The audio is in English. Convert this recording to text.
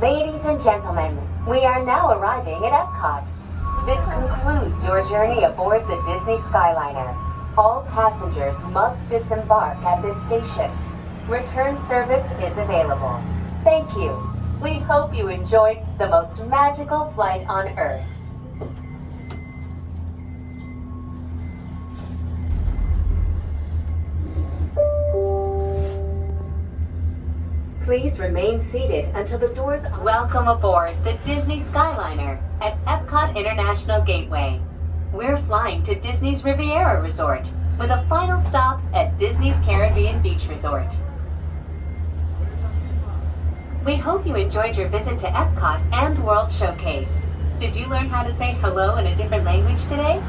Ladies and gentlemen, we are now arriving at Epcot. This concludes your journey aboard the Disney Skyliner. All passengers must disembark at this station. Return service is available. Thank you. We hope you enjoyed the most magical flight on Earth. Please remain seated until the doors. Welcome aboard the Disney Skyliner at Epcot International Gateway. We're flying to Disney's Riviera Resort with a final stop at Disney's Caribbean Beach Resort. We hope you enjoyed your visit to Epcot and World Showcase. Did you learn how to say hello in a different language today?